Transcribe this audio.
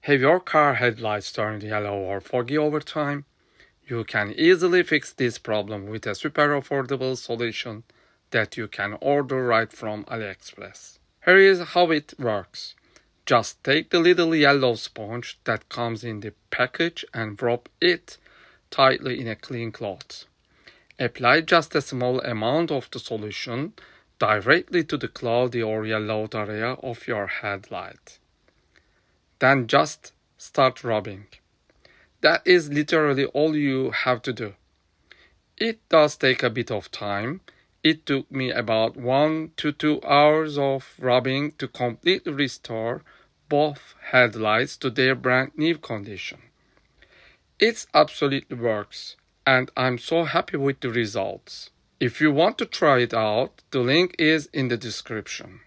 Have your car headlights turned yellow or foggy over time? You can easily fix this problem with a super affordable solution that you can order right from AliExpress. Here is how it works. Just take the little yellow sponge that comes in the package and wrap it tightly in a clean cloth. Apply just a small amount of the solution directly to the cloudy or yellowed area of your headlight. Then just start rubbing. That is literally all you have to do. It does take a bit of time. It took me about 1 to 2 hours of rubbing to completely restore both headlights to their brand new condition. It absolutely works, and I'm so happy with the results. If you want to try it out, the link is in the description.